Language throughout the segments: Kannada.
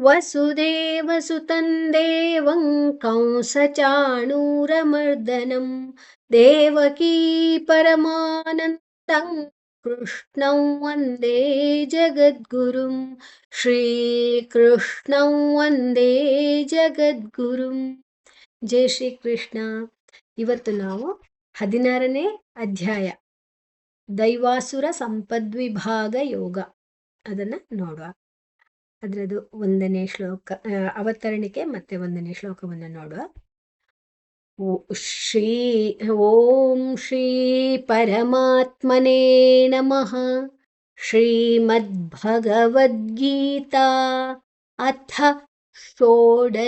वसुदेवसुतं देवं कंसचाणूरमर्दनं देवकी परमानन्दं कृष्णं वन्दे जगद्गुरुं श्रीकृष्णं वन्दे ಜಗದ್ಗುರುಂ. ಜೈ ಶ್ರೀ ಕೃಷ್ಣ. ಇವತ್ತು ನಾವು 16ನೇ ಅಧ್ಯಾಯ ದೈವಾಸುರ ಸಂಪದ್ವಿಭಾಗ ಯೋಗ ಅದನ್ನು ನೋಡುವ. ಅದರದು 1ನೇ ಶ್ಲೋಕ ಅವತರಣಿಕೆ ಮತ್ತೆ 1ನೇ ಶ್ಲೋಕವನ್ನು ನೋಡುವ. ಓಂ ಶ್ರೀ ಪರಮಾತ್ಮನೇ ನಮಃ. ಶ್ರೀಮದ್ಭಗವದ್ಗೀತಾ ಅಥ ಷೋಡಶೋऽಧ್ಯಾಯಃ.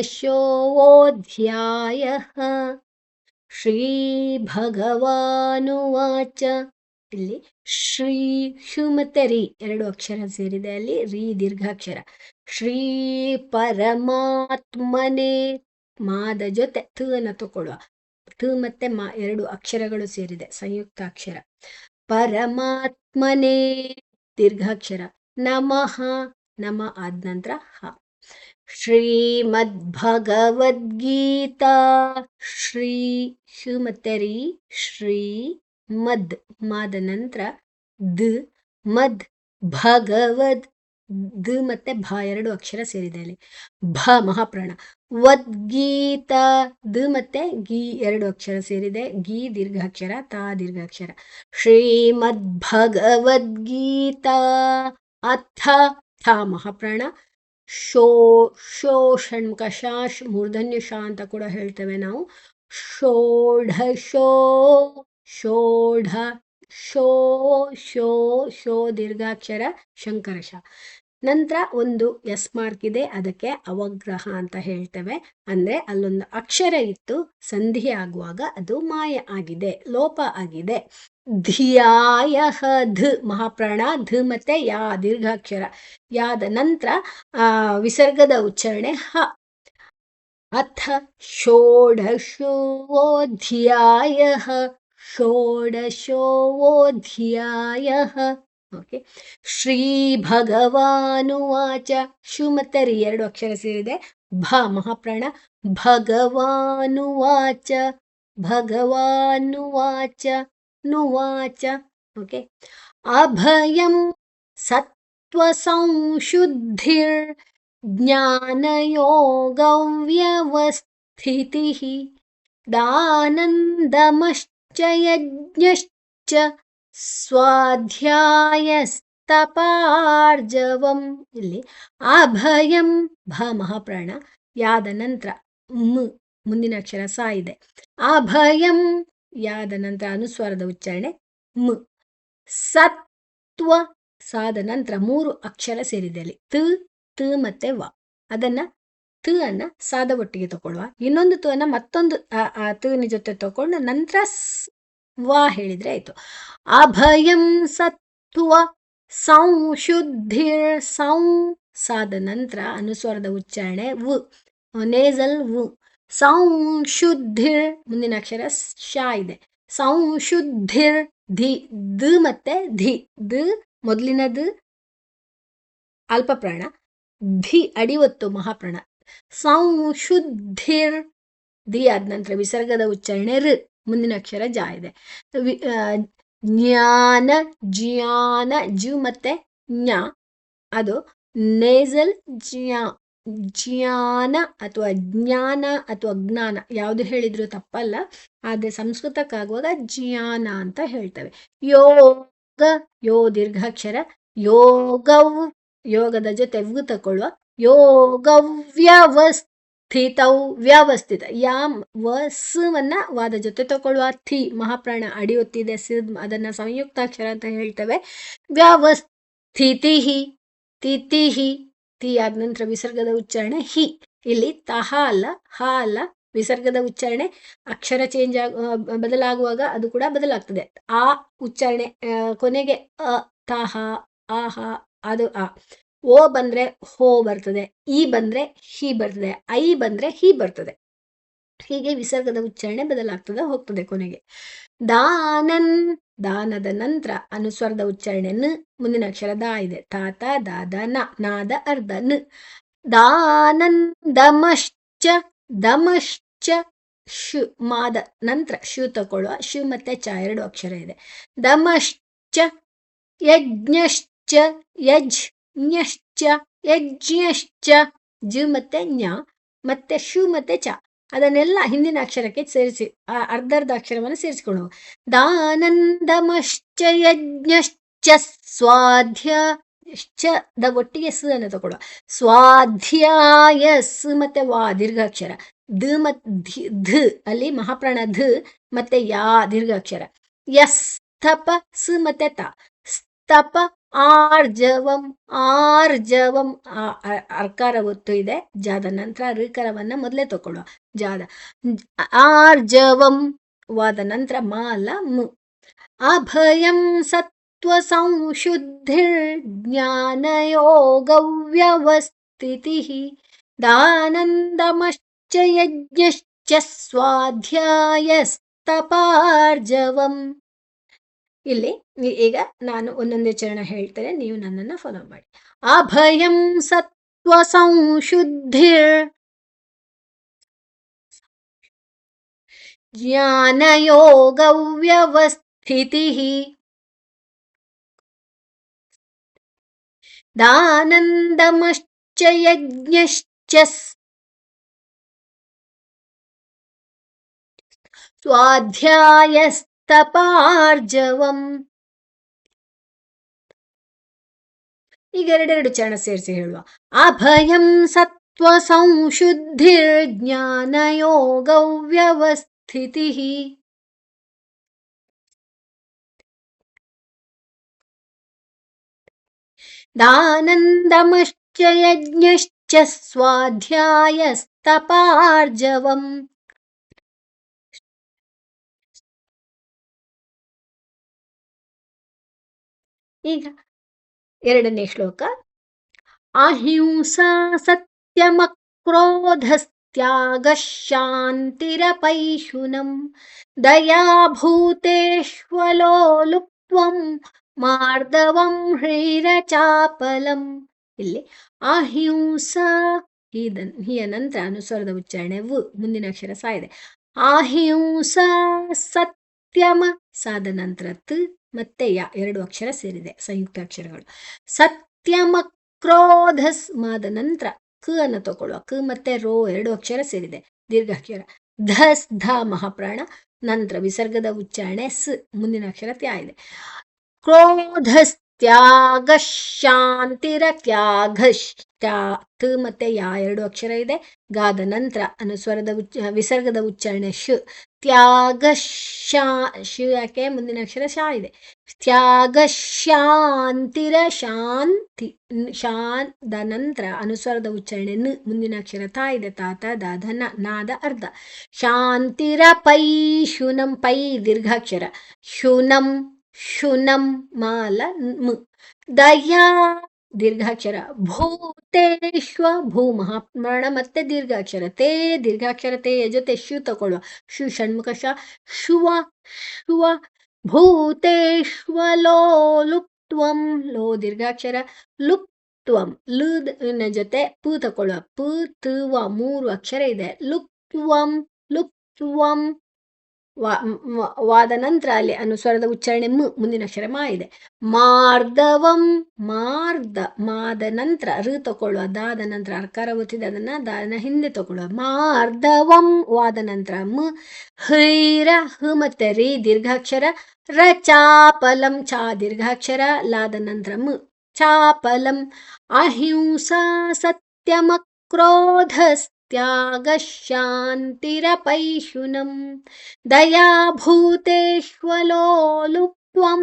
ಶ್ರೀ ಭಗವಾನುವಾಚ. ಇಲ್ಲಿ ಶ್ರೀ ಶು ಮತ್ತೆ ರಿ 2 ಅಕ್ಷರ ಸೇರಿದೆ, ಅಲ್ಲಿ ರಿ ದೀರ್ಘಾಕ್ಷರ. ಶ್ರೀ ಪರಮಾತ್ಮನೇ, ಮಾದ ಜೊತೆ ತ ಅನ್ನು ತಗೊಳ್ಳುವ. ತ ಮತ್ತೆ ಮಾ 2 ಅಕ್ಷರಗಳು ಸೇರಿದೆ, ಸಂಯುಕ್ತಾಕ್ಷರ. ಪರಮಾತ್ಮನೇ ದೀರ್ಘಾಕ್ಷರ. ನಮಃ, ನಮ ಆದ ನಂತರ ಹ. ಶ್ರೀಮದ್ಭಗವದ್ಗೀತಾ, ಶ್ರೀ ಶು ಮತ್ತೆ ರಿ, ಶ್ರೀ ಮದ್ ಮಾದ ನಂತರ ದ್, ಮದ್ ಭಗವದ್ ದ್ ಮತ್ತೆ ಭ 2 ಅಕ್ಷರ ಸೇರಿದೆ, ಅಲ್ಲಿ ಭ ಮಹಾಪ್ರಾಣ. ವದ್ಗೀತಾ ದ್ ಮತ್ತೆ ಗೀ 2 ಅಕ್ಷರ ಸೇರಿದೆ, ಗೀ ದೀರ್ಘಾಕ್ಷರ, ತಾ ದೀರ್ಘಾಕ್ಷರ. ಶ್ರೀಮದ್ಭಗವದ್ಗೀತಾ ಅಥ ಥ ಮಹಾಪ್ರಾಣ. ಶೋ ಶೋ ಷಣ್ಮುಖ ಶಾಶ್ ಮೂರ್ಧನ್ಯ ಶಾ ಅಂತ ಕೂಡ ಹೇಳ್ತೇವೆ ನಾವು. ಷೋಢಶೋ ಷೋಢ ಶೋ ಶೋ ಶೋ ದೀರ್ಘಾಕ್ಷರ ಶಂಕರಶ. ನಂತರ ಒಂದು ಎಸ್ ಮಾರ್ಕ್ ಇದೆ, ಅದಕ್ಕೆ ಅವಗ್ರಹ ಅಂತ ಹೇಳ್ತೇವೆ. ಅಂದ್ರೆ ಅಲ್ಲೊಂದು ಅಕ್ಷರ ಇತ್ತು, ಸಂಧಿ ಆಗುವಾಗ ಅದು ಮಾಯ ಆಗಿದೆ, ಲೋಪ ಆಗಿದೆ. ಧಿಯಾಯ ಧ್ ಮಹಾಪ್ರಾಣ. ಧ್ ಮತ್ತೆ ಯಾ ದೀರ್ಘಾಕ್ಷರ, ಯಾದ ನಂತರ ವಿಸರ್ಗದ ಉಚ್ಚಾರಣೆ ಹ. ಅಥ ಷೋಡಶೋऽಧ್ಯಾಯಃ. ಷೋಡಶೋऽಧ್ಯಾಯಃ. ಓಕೆ. ಶ್ರೀ ಭಗವಾನುವಾಚ. ಶು ಮತ್ತೆ ರಿ 2 ಅಕ್ಷರ ಸೇರಿದೆ, ಭ ಮಹಾಪ್ರಾಣ. ಭಗವಾನುವಾಚ, ಭಗವಾನುವಾಚ, ನುವಾಚ. ಓಕೆ. ಅಭಯಂ ಸತ್ವಸಂಶುದ್ಧಿರ್ ಜ್ಞಾನಯೋಗವ್ಯವಸ್ಥಿತಿಃ ದಾನಂದಮಶ್ಚ ಯಜ್ಞಶ್ಚ ಸ್ವಾಧ್ಯಾಯಸ್ತಪಾರ್ಜವಂ. ಇಲ್ಲಿ ಅಭಯಂ ಭ ಮಹಾಪ್ರಾಣ, ಯಾದ ನಂತರ ಮ್ ಮುಂದಿನ ಅಕ್ಷರ ಸಾ ಇದೆ. ಅಭಯಂ ಯಾದ ನಂತರ ಅನುಸ್ವಾರದ ಉಚ್ಚಾರಣೆ ಮ್. ಸತ್ವ ಸಾದ ನಂತರ 3 ಅಕ್ಷರ ಸೇರಿದೆ, ಅಲ್ಲಿ ತ್ ತ್ ಮತ್ತೆ ವ. ಅದನ್ನ ತ್ ಅನ್ನ ಸಾದ ಒಟ್ಟಿಗೆ ತಗೊಳ್ಳುವ, ಇನ್ನೊಂದು ತು ಅನ್ನ ಮತ್ತೊಂದು ತುವಿನ ಜೊತೆ ತಗೊಂಡು ನಂತರ ವಾ ಹೇಳಿದ್ರೆ ಆಯ್ತು. ಅಭಯಂ ಸತ್ವ ಸಂಶುದ್ಧಿರ್. ಸಂ ಸಾದ ನಂತರ ಅನುಸ್ವರದ ಉಚ್ಚಾರಣೆ ವ್, ನೇಸಲ್ ವ್. ಸಂಶುದ್ಧಿರ್ ಮುಂದಿನ ಅಕ್ಷರ ಶಾ ಇದೆ. ಸಂಶುದ್ಧಿರ್ ಧಿ ದ್ ಮತ್ತೆ ಧಿ. ದ್ ಮೊದಲಿನದು ಅಲ್ಪ ಪ್ರಾಣ, ಧಿ ಅಡಿವತ್ತು ಮಹಾಪ್ರಾಣ. ಸಂಶುದ್ಧಿರ್ ಧಿ ಆದ ನಂತರ ವಿಸರ್ಗದ ಉಚ್ಚಾರಣೆ ರ್, ಮುಂದಿನ ಅಕ್ಷರ ಜಾ ಇದೆ. ಜ್ಞಾನ ಜ್ಞಾನ ಜು ಮತ್ತೆ ಜ್ಞಾ, ಅದು ನೇಸಲ್ ಜ್ಞಾ. ಜ್ಞಾನ ಅಥವಾ ಜ್ಞಾನ ಅಥವಾ ಜ್ಞಾನ ಯಾವುದು ಹೇಳಿದ್ರು ತಪ್ಪಲ್ಲ, ಆದರೆ ಸಂಸ್ಕೃತಕ್ಕಾಗುವಾಗ ಜ್ಞಾನ ಅಂತ ಹೇಳ್ತೇವೆ. ಯೋಗ ಯೋ ದೀರ್ಘಾಕ್ಷರ. ಯೋಗವ್ ಯೋಗದ ಜೊತೆ ವ್ ತಕೊಳ್ಳುವ. ಯೋಗವ್ಯವಸ್ಥಿತೌ ವ್ಯವಸ್ಥಿತ. ಯಾಮ್ ವ ಸ್ ವನ್ನ ವಾದ ಜೊತೆ ತಕೊಳ್ಳುವ. ಥಿ ಮಹಾಪ್ರಾಣ ಅಡಿ ಒತ್ತಿದೆ, ಸಿದ್ ಅದನ್ನ ಸಂಯುಕ್ತಾಕ್ಷರ ಅಂತ ಹೇಳ್ತೇವೆ. ವ್ಯವಸ್ಥಿತಿ ತಿಥಿ. ತಿ ಆದ ನಂತರ ವಿಸರ್ಗದ ಉಚ್ಚಾರಣೆ ಹಿ. ಇಲ್ಲಿ ತಹ ಅಲ್ಲ, ಹ ಅಲ್ಲ, ವಿಸರ್ಗದ ಉಚ್ಚಾರಣೆ ಅಕ್ಷರ ಚೇಂಜ್ ಬದಲಾಗುವಾಗ ಅದು ಕೂಡ ಬದಲಾಗ್ತದೆ. ಆ ಉಚ್ಚಾರಣೆ ಕೊನೆಗೆ ಅ ತಹ ಆಹ ಅದು ಆ. ಓ ಬಂದ್ರೆ ಹೋ ಬರ್ತದೆ, ಈ ಬಂದ್ರೆ ಹಿ ಬರ್ತದೆ, ಐ ಬಂದ್ರೆ ಹಿ ಬರ್ತದೆ. ಹೀಗೆ ವಿಸರ್ಗದ ಉಚ್ಚಾರಣೆ ಬದಲಾಗ್ತದೆ ಹೋಗ್ತದೆ ಕೊನೆಗೆ. ದಾನನ್ ದಾನದ ನಂತರ ಅನುಸ್ವರದ ಉಚ್ಚಾರಣೆ ನ, ಮುಂದಿನ ಅಕ್ಷರ ದಾ ಇದೆ. ತಾತ ದಾದ ನ, ನಾದ ಅರ್ಧ ನ. ದಾನಂದಮಶ್ಚ ದಮಶ್ಚ ಶು ಮಾದ ನಂತರ ಶು ತಗೊಳ್ಳುವ ಶು ಮತ್ತೆ ಚ ಎರಡು ಅಕ್ಷರ ಇದೆ. ದಮಶ್ಚ ಯಜ್ಞಶ್ಚ ಯಜ್ಞಶ್ಚ ಯಜ್ಞಶ್ಚ ಜು ಮತ್ತೆ ಜ್ಞ ಮತ್ತೆ ಶು ಮತ್ತೆ ಚ ಅದನ್ನೆಲ್ಲ ಹಿಂದಿನ ಅಕ್ಷರಕ್ಕೆ ಸೇರಿಸಿ ಅರ್ಧರ್ಧ ಅಕ್ಷರವನ್ನು ಸೇರಿಸಿಕೊಳ್ಳುವ. ದಾನಂದಮಶ್ಚ ಯಜ್ಞಶ್ಚ ಸ್ವಾಧ್ಯ ದ ಒಟ್ಟಿಗೆ ಸ್ ಅನ್ನು ತಗೊಳ್ಳುವ. ಸ್ವಾಧ್ಯಾಯ ಸ್ ಮತ್ತೆ ವಾ ದೀರ್ಘಾಕ್ಷರ ಧ ಮತ್ ಧ ಅಲ್ಲಿ ಮಹಾಪ್ರಾಣ ಧ ಮತ್ತೆ ಯಾ ದೀರ್ಘಾಕ್ಷರ. ಯಸ್ತಪ ಸ್ ಮತ್ತೆ ತ ಸ್ತಪ ಆರ್ಜವಂ ಆರ್ಜವಂ ಅರ್ಕಾರ ಒತ್ತು ಇದೆ. ಜಾದ ನಂತರ ಋಕರವನ್ನ ಮೊದಲೇ ತಗೊಳ್ಳುವ. ಜಾದ ಆರ್ಜವಂ ವಾದ ನಂತರ ಮ ಅಲ್ಲ ಮು. ಅಭಯಂ ಸತ್ವ ಸಂಶುದ್ಧಿರ್ಜ್ಞಾನಯೋಗವ್ಯವಸ್ಥಿತಿ ದಾನಂದಮಶ್ಚ ಯಜ್ಞಶ್ಚ ಸ್ವಾಧ್ಯಾಯಸ್ತಪಾರ್ಜವಂ. ಇಲ್ಲಿ ಈಗ ನಾನು ಒಂದೊಂದೇ ಚರಣ ಹೇಳ್ತೇನೆ, ನೀವು ನನ್ನನ್ನು ಫಾಲೋ ಮಾಡಿ. ಅಭಯಂ ಸತ್ವ ಸಂಶುದ್ಧಿರ್ ಜ್ಞಾನಯೋಗವ್ಯವಸ್ಥಿತಿ ದಾನಂದಮಶ್ಚ ಯಜ್ಞಶ್ಚ ಸ್ವಾಧ್ಯಾಯಸ್ತಪಾರ್ಜವಂ. ಈಗ ಎರಡೆರಡು ಚರಣ ಸೇರಿಸಿ ಹೇಳುವ. ಅಭಯಂ ಸತ್ವ ಸಂಶುದ್ಧಿರ್ಜ್ಞಾನಯೋಗವ್ಯವಸ್ಥಿತಿ ದಾನಂದಮಶ್ಚ ಯಜ್ಞಶ್ಚ ಸ್ವಾಧ್ಯಾಯಸ್ತಪಾರ್ಜವಂ. ಈಗ ಎರಡನೇ ಶ್ಲೋಕ. ಅಹಿಂಸಾ ಸತ್ಯಮಕ್ರೋಧಸ್ತ್ಯಾಗ ಶಾಂತಿರಪೈಶುನಂ ದಯಾಭೂತೇಶ್ವಲೋಲುಪ್ತ್ವಂ ಮಾರ್ದವಂ ಹ್ರೀರಚಾಪಲಂ. ಇಲ್ಲಿ ಅಹಿಂಸಾ ಹಿಯ ನಂತರ ಅನುಸ್ವರದ ಉಚ್ಚಾರಣೆ ವು, ಮುಂದಿನ ಅಕ್ಷರ ಸಾ ಇದೆ. ಅಹಿಂಸಾ ಸತ್ಯಮ ಸಾದ ನಂತರ ತ್ ಮತ್ತೆ ಯ ಎರಡು ಅಕ್ಷರ ಸೇರಿದೆ, ಸಂಯುಕ್ತ ಅಕ್ಷರಗಳು. ಸತ್ಯಮ ಕ್ರೋಧಸ್ ಮಾದ ನಂತರ ಕ ಅನ್ನು ತಗೊಳ್ಳುವ. ಕ ಮತ್ತೆ ರೋ ಎರಡು ಅಕ್ಷರ ಸೇರಿದೆ, ದೀರ್ಘಾಕ್ಷರ. ಧಸ್ ಧ ಮಹಾಪ್ರಾಣ ನಂತರ ವಿಸರ್ಗದ ಉಚ್ಚಾರಣೆ ಸ್, ಮುಂದಿನ ಅಕ್ಷರ ತ್ಯಾ ಇದೆ. ಕ್ರೋಧಸ್ತ್ಯಾಗ ಶಾಂತಿರ ತ್ಯಾಘಶ್ ತ್ ಮತ್ತೆ ಯಾ ಎರಡು ಅಕ್ಷರ ಇದೆ. ಗಾದ ನಂತರ ಅನುಸ್ವರದ ವಿಸರ್ಗದ ಉಚ್ಚಾರಣೆ ಶ್. ತ್ಯಾಗ ಶ್ ಯಾಕೆ ಮುಂದಿನ ಅಕ್ಷರ ಶಾ ಇದೆ. ತ್ಯಾಗ ಶಾಂತಿರ ಶಾಂತಿ ಶಾದ ನಂತರ ಅನುಸ್ವರದ ಉಚ್ಚಾರಣೆ ನ, ಮುಂದಿನ ಅಕ್ಷರ ತಾ ಇದೆ. ತಾತ ದಾದ ನಾದ ಅರ್ಧ. ಶಾಂತಿರ ಪೈ ಶುನಂ ಪೈ ದೀರ್ಘಾಕ್ಷರ. ಶುನಂ ಶುನಂ ಮಾಲ ಮ್. ದಯಾ ದೀರ್ಘಾಕ್ಷರ. ಭೂತೇಶ್ವ ಭೂ ಮಹಾಪ್ರಾಣ ಮತ್ತೆ ದೀರ್ಘಾಕ್ಷರ. ತೇ ದೀರ್ಘಾಕ್ಷರ ತೇಯ ಜೊತೆ ಶು ತಗೊಳ್ಳುವ. ಶು ಷಣ್ಮುಖ ಶ. ಶುವ ಶುವ ಭೂತೇಶ್ವಲೋಲುಪ್ತ್ವಂ ಲೋ ದೀರ್ಘಾಕ್ಷರ. ಲುಪ್ತ್ವಂ ಲು ಜೊತೆ ಪು ತಗೊಳ್ಳುವ. ಪು ವ ಮೂರು ಅಕ್ಷರ ಇದೆ. ಲುಪ್ತ್ವಂ ಲುಪ್ತ್ವಂ ವಾದ ನಂತರ ಅಲ್ಲಿ ಅನುಸ್ವರದ ಉಚ್ಚಾರಣೆ ಮ್, ಮುಂದಿನ ಅಕ್ಷರ ಮಾ ಇದೆ. ಮಾರ್ದವಂ ಮಾರ್ದ ಮಾದ ನಂತರ ಋ ತಗೊಳ್ಳುವ. ದಾದ ನಂತರ ಅರ್ಕಾರ ಒತ್ತಿದೆ, ಅದನ್ನ ದಾನ ಹಿಂದೆ ತಗೊಳ್ಳುವ. ಮಾರ್ದವಂ ವಾದ ನಂತರ ಮ್. ಹೈರ ಹ ಮತ್ತೆ ರಿ ದೀರ್ಘಾಕ್ಷರ. ರಚಾಪಲಂ ಚಾ ದೀರ್ಘಾಕ್ಷರ. ಲಾದ ನಂತರ ಮ್. ಚಾಪಲಂ. ಅಹಿಂಸಾ ಸತ್ಯಮಕ್ರೋಧಸ್ ತ್ಯಾಗ ಶಾಂತಿರಪೈಶುನಂ ದಯಾಭೂತೇಶ್ವಲೋಲುಪ್ತ್ವಂ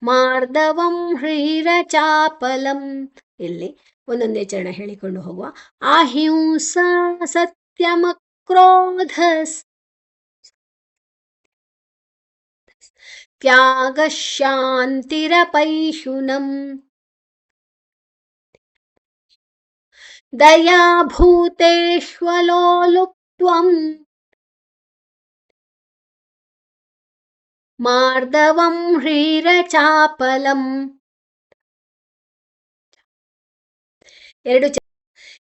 ಮಾರ್ದವಂ ಹ್ರೀರಚಾಪಲಂ. ಇಲ್ಲಿ ಒಂದೊಂದೇ ಚರಣ ಹೇಳಿಕೊಂಡು ಹೋಗುವ. ಅಹಿಂಸಾ ಸತ್ಯಮಕ್ರೋಧಸ್ ತ್ಯಾಗ ಶಾಂತಿರಪೈಶುನಂ ದಯಾಭೂತೇಶ್ವಲೋಲುಪ್ತ್ವಂ ಮಾರ್ದವಂ ಹ್ರೀರಚಾಪಲಂ. ಎರಡು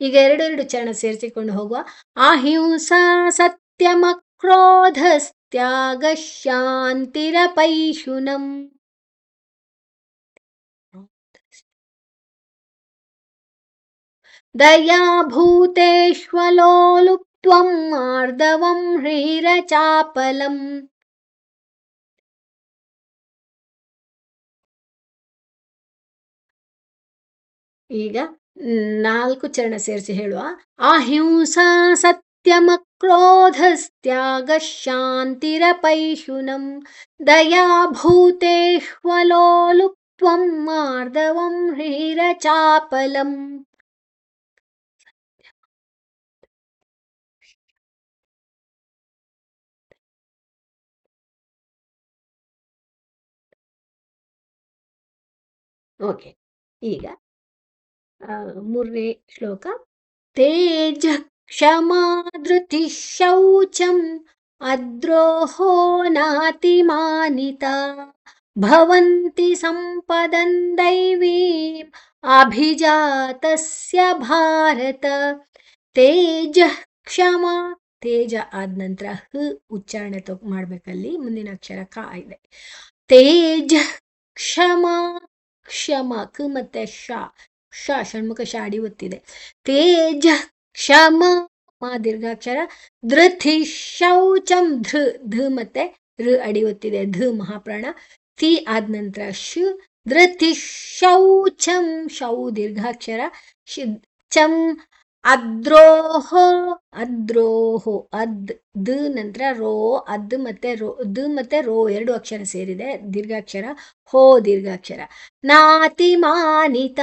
ಈಗ ಎರಡೆರಡು ಚರಣ ಸೇರಿಸಿಕೊಂಡು ಹೋಗುವ. ಅಹಿಂಸಾ ಸತ್ಯಮ ಕ್ರೋಧಸ್ತ್ಯಾಗ ಶಾಂತಿರಪೈಶುನಂ. ದಯಾ ಭೂತೇಶ್ವಲೋಲುಪ್ತ್ವಂ ಮಾರ್ದವಂ ಹ್ರೀರಚಾಪಲಂ. ಈಗ 4 ಚರಣ ಸೇರಿಸಿ ಹೇಳುವ. ಅಹಿಂಸಾ ಸತ್ಯಮ ಕ್ರೋಧಸ್ತ್ಯಾಗ ಶಾಂತಿರಪೈಶುನಂ ದಯಾ ಭೂತೇಶ್ವಲೋಲುಪ್ತ್ವಂ ಮಾರ್ದವಂ ಹ್ರೀರಚಾಪಲಂ. ಓಕೆ, ಈಗ 3ನೇ ಶ್ಲೋಕ. ತೇಜ ಕ್ಷಮಾ ಧೃತಿ ಶೌಚಂ ಅದ್ರೋಹೋ ನಾತಿಮಾನಿತಾ ಭವಂತಿ ಸಂಪದಂ ದೈವೀಂ ಅಭಿಜಾತಸ್ಯ ಭಾರತ. ತೇಜ ಕ್ಷಮಾ, ತೇಜ ಆದ ನಂತರ ಉಚ್ಚಾರಣೆ ಮಾಡ್ಬೇಕಲ್ಲಿ, ಮುಂದಿನ ಅಕ್ಷರ ಕ ಇದೆ. ತೇಜ ಕ್ಷಮಾ, ಕ್ಷಮ ಕ ಮತ್ತೆ ಷಣ್ಮುಖ ಶಾಡಿ ಒತ್ತಿದೆ. ತೇಜ ಕ್ಷಮ ಮಾ ದೀರ್ಘಾಕ್ಷರ. ಧೃತಿ ಶೌಚಂ ಧ ಮತ್ತೆ ಋ ಅಡಿ ಒತ್ತಿದೆ. ಧ ಮಹಾಪ್ರಾಣ. ತಿ ಆದ ನಂತರ ಶ್. ಧೃತಿ ಶೌಚಂ ಶೌ ದೀರ್ಘಾಕ್ಷರ. ಚಂ ಅದ್ರೋಹೋ ಅದ್ರೋಹೋ ಅದ್ ದ ನಂತರ ರೋ ಅದ್ ಮತ್ತೆ ರೋ ದ ಮತ್ತೆ ರೋ 2 ಅಕ್ಷರ ಸೇರಿದೆ, ದೀರ್ಘಾಕ್ಷರ. ಹೋ ದೀರ್ಘಾಕ್ಷರ. ನಾತಿಮಾನಿತ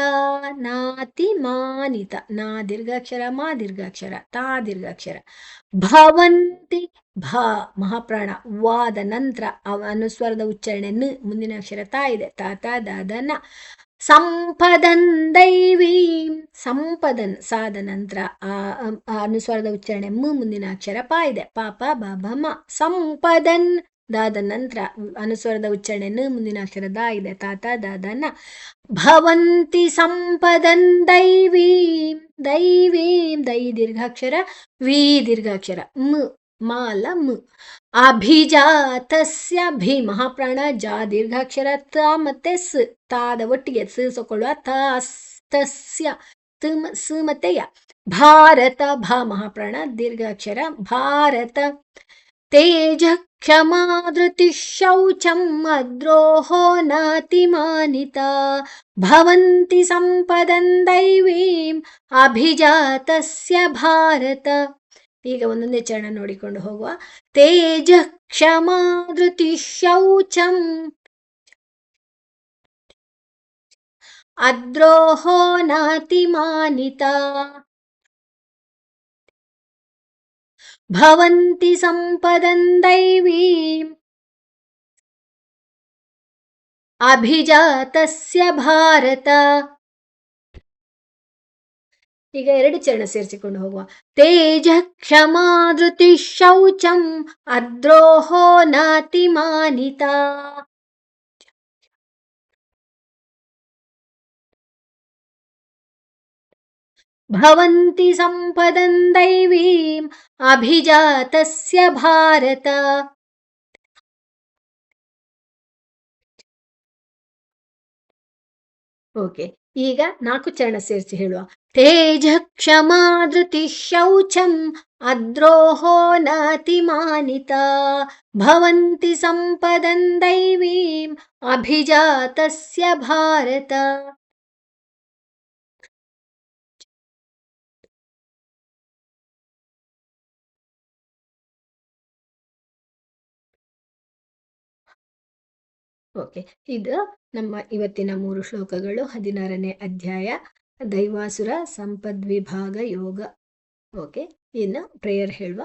ನಾತಿಮಾನಿತ ನಾ ದೀರ್ಘಾಕ್ಷರ ಮಾ ದೀರ್ಘಾಕ್ಷರ ತಾ ದೀರ್ಘಾಕ್ಷರ. ಭವಂತಿ ಭ ಮಹಾಪ್ರಾಣ. ವಾದ ನಂತರ ಅನುಸ್ವರದ ಉಚ್ಚಾರಣೆ ನ, ಮುಂದಿನ ಅಕ್ಷರ ತಾ ಇದೆ. ತಾತ ದಾದ ನ. ಸಂಪದನ್ ದೈವೀಂ ಸಂಪದನ್ ಸಾದ ನಂತರ ಅನುಸ್ವರದ ಉಚ್ಚಾರಣೆ ಮ, ಮುಂದಿನ ಅಕ್ಷರ ಪ ಇದೆ. ಪಾಪ ಬಾಬ ಮ. ಸಂಪದನ್ ದಾದ ನಂತರ ಅನುಸ್ವರದ ಉಚ್ಚಾರಣೆ ನ, ಮುಂದಿನ ಅಕ್ಷರ ದಾ ಇದೆ. ತಾತ ದಾದ ನ. ಭವಂತಿ ಸಂಪದನ್ ದೈವೀಂ ದೈವೀಂ ದೈ ದೀರ್ಘಾಕ್ಷರ. ವಿ ದೀರ್ಘಾಕ್ಷರ. ಮ ಮಾಲ ಮ. ಅಭಿಜಾತಸ್ಯ ಭಿ ಮಹಾಪ್ರಾಣ. ಜಾ ದೀರ್ಘಾಕ್ಷರ. ತ ಮತ್ತೆ ಸ್ ತಾದ ಒಟ್ಟಿಗೆ ಸ ಸೊಕೊಳ್ಳುವ. ತಸ್ಯ ಸ ಮತ್ತೆ ಯ. ಭಾರತ ಭ ಮಹಾಪ್ರಾಣ ದೀರ್ಘಾಕ್ಷರ. ಭಾರತ. ತೇಜ ಕ್ಷಮಾ ಧೃತಿ ಶೌಚಂ ಅದ್ರೋಹೋ ನಾತಿಮಾನಿತಾ ಭವಂತಿ ಸಂಪದಂ ದೈವೀಂ ಅಭಿಜಾತಸ್ಯ ಭಾರತ. ಈಗ ಒಂದೊಂದೇ ಚರಣ ನೋಡಿಕೊಂಡು ಹೋಗುವ. ತೇಜ ಕ್ಷಮಾ ಧೃತಿ ಶೌಚಂ ಅದ್ರೋಹೋ ನಾತಿಮಾನಿತಾ ಭವಂತಿ ಸಂಪದಂ ದೈವೀಂ ಅಭಿಜಾತಸ್ಯ ಭಾರತ. ಈಗ 2 ಚರಣ ಸೇರಿಸಿಕೊಂಡು ಹೋಗುವ. ತೇಜ ಕ್ಷಮಾ ಧೃತಿ ಶೌಚಂ ಅದ್ರೋಹೋ ನಾತಿಮಾನಿತಾ ಭವಂತಿ ಸಂಪದಂ ದೈವೀಂ ಅಭಿಜಾತಸ್ಯ ಭಾರತ. ಓಕೆ, ಈಗ 4 ಚರಣ ಸೇರಿಸಿ ಹೇಳುವ. ತೇಜ ಕ್ಷಮಾ ಧೃತಿ ಶೌಚಂ ಅದ್ರೋಹೋ ನಾತಿಮಾನಿತಾ ಭವಂತಿ ಸಂಪದಂ ದೈವೀಂ ಅಭಿಜಾತಸ್ಯ ಭಾರತ. ಓಕೆ, ಇದು ನಮ್ಮ ಇವತ್ತಿನ 3 ಶ್ಲೋಕಗಳು. 16ನೇ ಅಧ್ಯಾಯ ದೈವಾಸುರ ಸಂಪದ್ವಿಭಾಗ ಯೋಗ. ಓಕೆ, ಇನ್ನು ಪ್ರೇಯರ್ ಹೇಳುವ.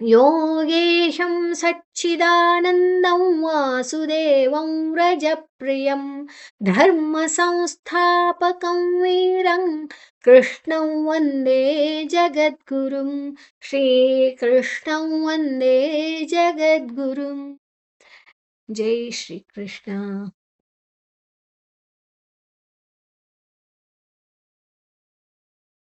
ಯೋಗೇಶಂ ಸಚ್ಚಿದಾನಂದಂ ವಾಸುದೇವಂ ವ್ರಜಪ್ರಿಯಂ ಧರ್ಮ ಸಂಸ್ಥಾಪಕಂ ವೀರಂ ಕೃಷ್ಣಂ ವಂದೇ ಜಗದ್ಗುರುಂ ಶ್ರೀಕೃಷ್ಣಂ ವಂದೇ ಜಗದ್ಗುರುಂ. ಜೈ ಶ್ರೀ ಕೃಷ್ಣ.